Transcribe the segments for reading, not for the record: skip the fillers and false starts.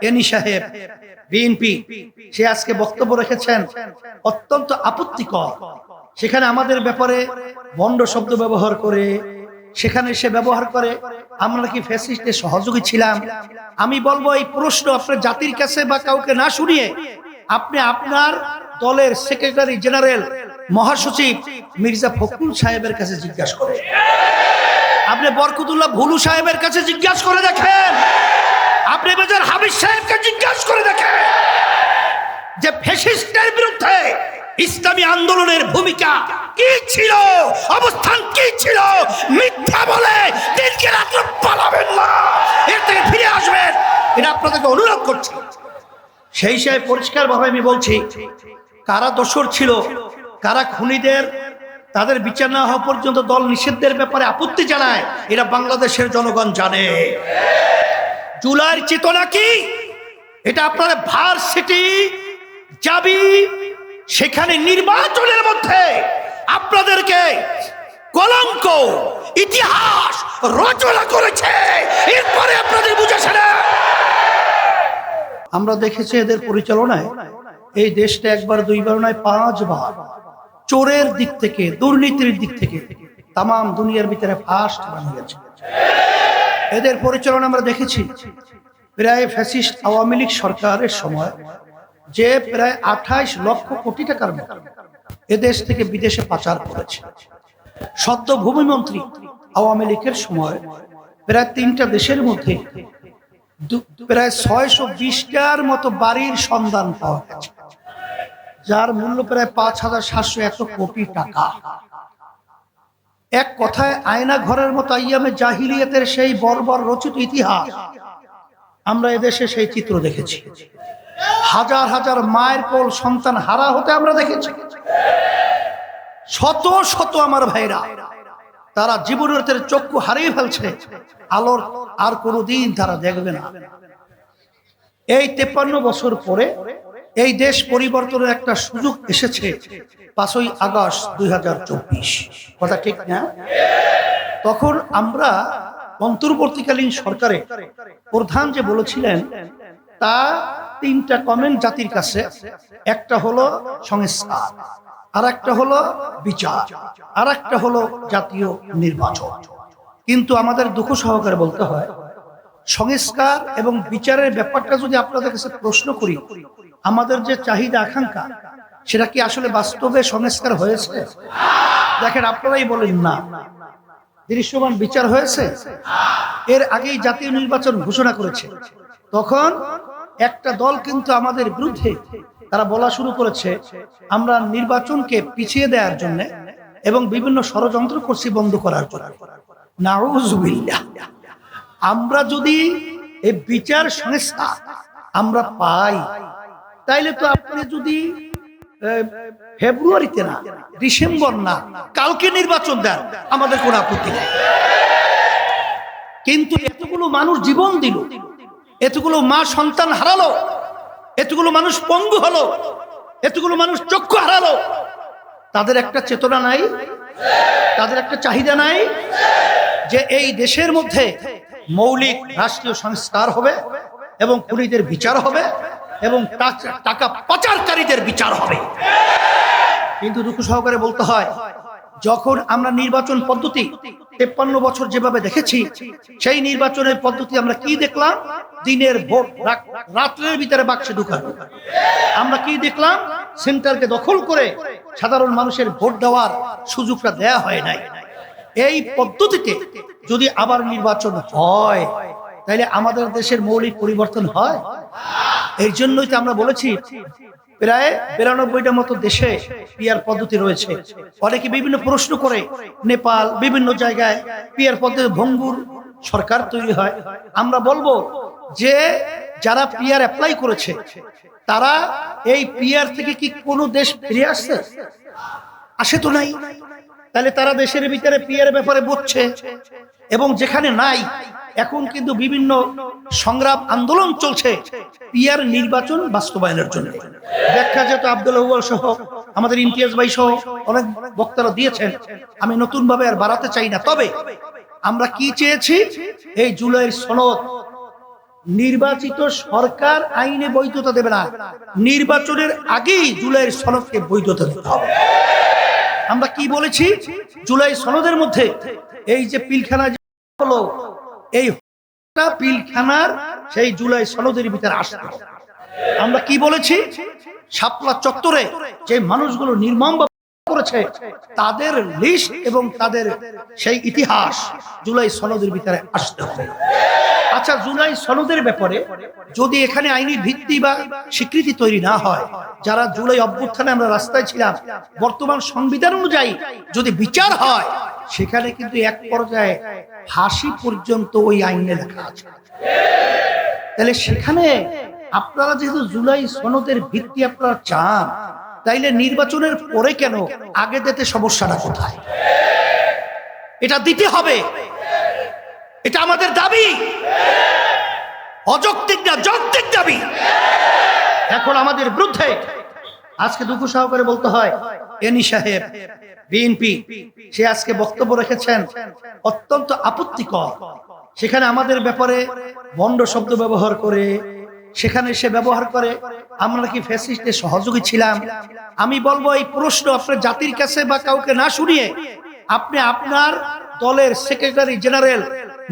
Any সাহেব BNP, সে আজকে বক্তব্য রেখেছেন অত্যন্ত আপত্তিকর। সেখানে আমাদের ব্যাপারে ভণ্ড শব্দ ব্যবহার করে, সেখানে সে ব্যবহার করে আমরা কি ফ্যাসিস্টের সহযোগী ছিলাম। আমি বলবো এই প্রশ্ন আপনার জাতির কাছে বা কাউকে না শুনিয়ে আপনি আপনার দলের সেক্রেটারি জেনারেল মহাসচিব মির্জা ফখরুল সাহেবের কাছে জিজ্ঞাসা করেন, আপনি বরকতুল্লাহ ভুলু সাহেবের কাছে জিজ্ঞাসা করে দেখেন, আপনি মেজর হাবিব সাহেবকে জিজ্ঞাসা করে দেখেন যে ফ্যাসিস্টের বিরুদ্ধে ইসলামী আন্দোলনের ভূমিকা কি ছিল, অবস্থান কি ছিল। মিথ্যা বলে দিনকে রাত্রে পালাবেন না, এর থেকে ফিরে আসবেন, এটা আপনাদেরকে অনুরোধ করছি। সেই হিসাবে পরিষ্কার ভাবে আমি বলছি, কারা দোষর ছিল, কারা খুনিদের, তাদের বিচার না হওয়া পর্যন্ত দল নিষিদ্ধের ব্যাপারে আপত্তি জানায়, এটা বাংলাদেশের জনগণ জানে। জুলাইয়ের চেতনা কি, এটা আপনারা ভার্সিটি যাবি, সেখানে নির্বাচনের মধ্যে আপনাদেরকে কলঙ্ক ইতিহাস রচনা করেছে, এরপরে আপনাদের বুঝেছে না। আমরা দেখেছি এদের পরিচালনায় এই দেশটা একবার দুইবার নয় 5 বার চোরের দিক থেকে, দুর্নীতির দিক থেকে তাম দুনিয়ার ভিতরে ফার্স্ট বানিয়েছে। এদের পরিচালনা আমরা দেখেছি প্রায় ফ্যাসিস্ট আওয়ামী লীগ সরকারের সময় যে প্রায় 28 লক্ষ কোটি টাকার মতো এদেশ থেকে বিদেশে পাচার করেছে। সদ্য ভূমিমন্ত্রী আওয়ামী লীগের সময় প্রায় 3টা দেশের মধ্যে প্রায় 620টার মতো বাড়ির সন্ধান পাওয়া গেছে, যার মূল্য প্রায় 5701 কোটি টাকা। এক কথায় আয়না ঘরের মতো আইয়ামে জাহিলিয়াতের সেই বর্বর রচিত ইতিহাস আমরা এদেশে সেই চিত্র দেখেছি। হাজার হাজার মায়ের কোল সন্তান হারা হতে আমরা দেখেছি। শত শত আমার ভাইরা তারা জীবনের চক্ষু হারিয়ে ফেলছে, আলোর আর কোনোদিন তারা দেখবে না। এই 53 বছর পরে এই দেশ পরিবর্তনের একটা সুযোগ এসেছে 5ই আগস্ট 2024, কথা ঠিক না? তখন আমরা অন্তর্বর্তীকালীন সরকারে প্রধান যে বলেছিলেন তা 3টা কমেন্ট জাতির কাছে, একটা হলো সংস্কার, আর একটা হলো বিচার, আর একটা হলো জাতীয় নির্বাচন। কিন্তু আমাদের দুঃখ সহকারে বলতে হয়, সংস্কার এবং বিচারের ব্যাপারটা যদি আপনাদের কাছে প্রশ্ন করি, আমাদের যে চাহিদা আকাঙ্ক্ষা সেটা কি আসলে বাস্তবে সংস্কার হয়েছে? দেখেন, আপনারাই বলেন না। দৃশ্যমান বিচার হয়েছে? এর আগেই জাতীয় নির্বাচন ঘোষণা করেছে, তখন একটা দল কিন্তু আমাদের বিরুদ্ধে তারা বলা শুরু করেছে আমরা নির্বাচনকে পিছিয়ে দেওয়ার জন্য এবং বিভিন্ন ষড়যন্ত্র করছি বন্ধ করার জন্য। নাউজুবিল্লাহ। আমরা যদি এই বিচার সংস্কার আমরা পাই, তাইলে তো আপনি যদি ফেব্রুয়ারিতে না, ডিসেম্বর না, কালকে নির্বাচন দেন, আমাদের কোনো আপত্তি নেই। কিন্তু এতগুলো মানুষ জীবন দিল, এতগুলো মা সন্তান হারালো, এতগুলো মানুষ পঙ্গু হলো, এতগুলো মানুষ চক্ষু হারালো, তাদের একটা চেতনা নাই, তাদের একটা চাহিদা নাই যে এই দেশের মধ্যে মৌলিক রাষ্ট্রীয় সংস্কার হবে এবং খুনিদের বিচার হবে এবং টাকা পাচারকারীদের বিচার হবে। কিন্তু দুঃখ সহকারে বলতে হয়, যখন আমরা নির্বাচন পদ্ধতি 53 বছর যেভাবে দেখেছি, সেই নির্বাচনের পদ্ধতি আমরা কি দেখলাম? দিনের ভোট রাত্রের ভিতরে বাক্সে ঢুকানো। আমরা কি দেখলাম? সেন্টারকে দখল করে সাধারণ মানুষের ভোট দেওয়ার সুযোগটা দেয়া হয় নাই। এই পদ্ধতিতে যদি আবার নির্বাচন হয়, তাহলে আমাদের দেশের মৌলিক পরিবর্তন হয়। এর জন্যই তো আমরা বলেছি প্রায় 92টা মতো দেশে পিআর পদ্ধতি রয়েছে। অনেকে বিভিন্ন প্রশ্ন করে, নেপাল বিভিন্ন জায়গায় পিআর পদ্ধতি ভঙ্গুর সরকার তৈরি হয়। আমরা বলবো যে যারা পিআর অ্যাপ্লাই করেছে তারা এই পিআর থেকে কি কোনো দেশ ফিরে আসছে? আসে তো নাই। তাহলে তারা দেশের ভিতরে পিআর ব্যাপারে বুঝছে, এবং যেখানে নাই এখন কিন্তু বিভিন্ন সংগ্রাম আন্দোলন চলছে পিআর নির্বাচন বাস্তবায়নের জন্য। ব্যাখ্যা যেহেতু আব্দুল আউয়াল সহ আমাদের ইমতিয়াজ ভাই সহ অনেক বক্তারা দিয়েছেন, আমি নতুন ভাবে আর বাড়াতে চাই না। তবে আমরা কি চেয়েছি? এই জুলাইয়ের সনদ নির্বাচিত সরকার আইনে বৈধতা দেবে না, নির্বাচনের আগেই জুলাই সনদকে বৈধতা দিতে হবে। আমরা কি বলেছি? জুলাই সনদের মধ্যে এই যে পিলখানা হলো, এই পিলখানার সেই জুলাই সনদের ভিতরে আসে। আমরা কি বলেছি? শাপলা চত্বরে যে মানুষগুলো নির্মমভাবে করেছে তাদের লিস্ট এবং তাদের সেই ইতিহাস জুলাই সনদের ভিতরে আসতে হবে। আচ্ছা, জুলাই সনদের ব্যাপারে যদি এখানে আইনি ভিত্তি বা স্বীকৃতি তৈরি না হয়, যারা জুলাই অভ্যুত্থানে আমরা রাস্তায় ছিলাম, বর্তমান সংবিধান অনুযায়ী যদি বিচার হয়, সেখানে কিন্তু এক পর্যায়ে ফাঁসি পর্যন্ত ওই আইনে লেখা আছে। তাহলে সেখানে আপনারা যেহেতু জুলাই সনদের ভিত্তি আপনারা চান, তাইলে নির্বাচনের পরে কেন আগে দিতে সমস্যাটা কোথায়? এটা দিতে হবে, এটা আমাদের দাবি, অযৌক্তিক না, যৌক্তিক দাবি। এখন আমাদের বিরুদ্ধে আজকে দুঃখ সহকারে বলতে হয়, এনি সাহেব বিএনপি সে আজকে বক্তব্য রেখেছেন অত্যন্ত আপত্তিকর। সেখানে আমাদের ব্যাপারে ভণ্ড শব্দ ব্যবহার করে, সেখানে সে ব্যবহার করে আমরা কি ফ্যাসিস্টের সহযোগী ছিলাম। আমি বলবো এই প্রশ্ন আপনার জাতির কাছে বা কাউকে না শুনিয়ে আপনি আপনার দলের সেক্রেটারি জেনারেল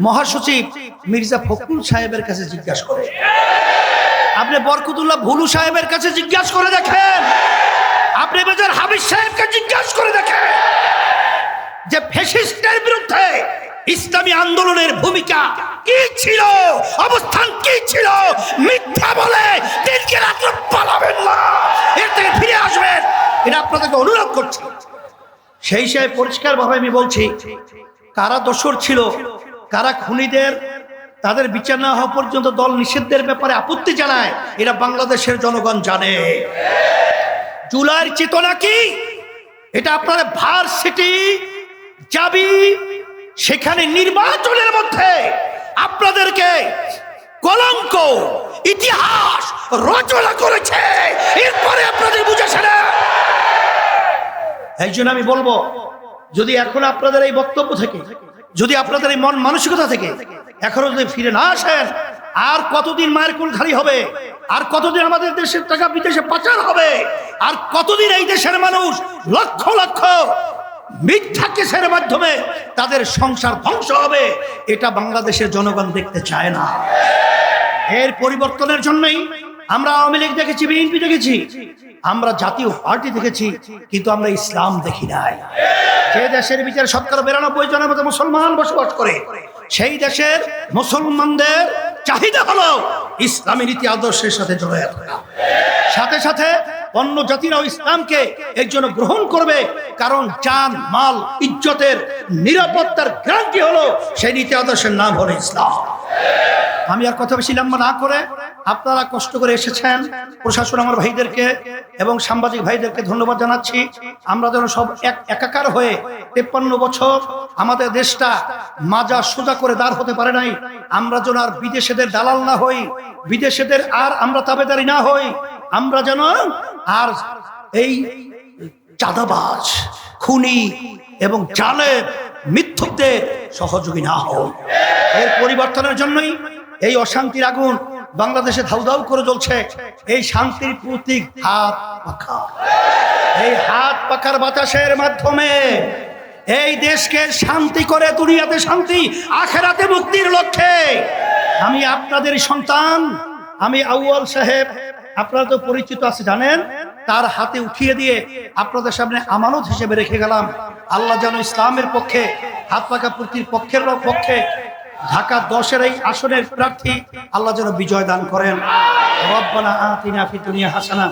মহাসচিব মির্জা ফখরুল সাহেবের কাছে জিজ্ঞাসা করেন, আপনি বরকতুল্লাহ ভুলু সাহেবের কাছে জিজ্ঞাসা করে দেখেন, আপনি মেজর হাবিব সাহেবকে জিজ্ঞাসা করে দেখেন যে ফ্যাসিস্টের বিরুদ্ধে ইসলামী আন্দোলনের ভূমিকা কি ছিল, অবস্থান কি ছিল। মিথ্যা বলে দিনকে রাত্রে পালাবেন না, এর থেকে ফিরে আসবেন, এটা আপনাদেরকে অনুরোধ করছি। সেই হিসেবে পরিষ্কার ভাবে আমি বলছি, কারা দোষর ছিল, কারা খুনিদের, তাদের বিচার না হওয়া পর্যন্ত দল নিষিদ্ধের ব্যাপারে আপত্তি জানায়, এটা বাংলাদেশের জনগণ জানে। জুলাইয়ের চেতনা কি, এটা আপনারা ভার্সিটি যাবি, সেখানে নির্বাচনের মধ্যে আপনাদেরকে কলঙ্ক ইতিহাস রচনা করেছে, এরপরে আপনাদের বুঝেছে না। এই জন্য আমি বলবো, যদি এখন আপনাদের এই বক্তব্য থেকে, যদি আপনাদের এই মন মানসিকতা থেকে এখনো যদি ফিরে না আসেন, আর কতদিন মায়ের কুল খালি হবে, আর কতদিন আমাদের দেশের টাকা বিদেশে পাচার হবে, আর কতদিন এই দেশের মানুষ লক্ষ লক্ষ মিথ্যা কেসের মাধ্যমে তাদের সংসার ধ্বংস হবে, এটা বাংলাদেশের জনগণ দেখতে চায় না। এর পরিবর্তনের জন্যই আমরা আওয়ামী লীগ দেখেছি, বিএনপি দেখেছি, আমরা জাতীয় পার্টি দেখেছি, কিন্তু আমরা ইসলাম দেখি নাই। যে দেশের ভিতরে ৯৭-৯২ মতো মুসলমান বসবাস করে, সেই দেশের মুসলমানদের চাহিদা হলো ইসলামী নীতি আদর্শের সাথে জড়িয়ে থাকা। সাথে সাথে অন্য জাতিরাও ইসলামকে এর জন্য গ্রহণ করবে, কারণ জান মাল ইজ্জতের নিরাপত্তার গ্যারান্টি হলো সেই নীতি আদর্শের নাম হলো ইসলাম। আমি আর কথা বেশি লম্বা না করে, আপনারা কষ্ট করে এসেছেন, প্রশাসন আমার ভাইদেরকে এবং সাংবাদিক ভাইদেরকে ধন্যবাদ জানাচ্ছি। আমরা যেন সব একাকার হয়ে ৫৩ বছর আমাদের দেশটা মাজা সোজা করে দাঁড় হতে পারে নাই, আমরা যেন আর বিদেশেদের দালাল না হই, বিদেশেদের আর আমরা তাবেদারি না হই, আমরা যেন আর এই চাঁদাবাজ, খুনি এবং জালেম, মিথ্যুকদের সহযোগী না হই। এর পরিবর্তনের জন্যই এই অশান্তির আগুন বাংলাদেশে ধাউ ধাউ করে জ্বলছে। এই শান্তির প্রতীক হাত পাখা, এই হাত পাখার বাতাসের মাধ্যমে এই দেশকে শান্তি করে, দুনিয়াতে শান্তি, আখেরাতে মুক্তির লক্ষ্যে আমি আপনাদের সন্তান, আমি আউয়াল সাহেব, আপনারা তো পরিচিত আছে জানেন, তার হাতে উঠিয়ে দিয়ে আপনাদের সামনে আমানত হিসেবে রেখে গেলাম। আল্লাহ যেন ইসলামের পক্ষে, হাত পাখা প্রতির পক্ষে ঢাকা 10-এর এই আসনের প্রার্থী আল্লাহ যেন বিজয় দান করেন। রব্বানা আতিনা ফিদ দুনিয়া হাসানা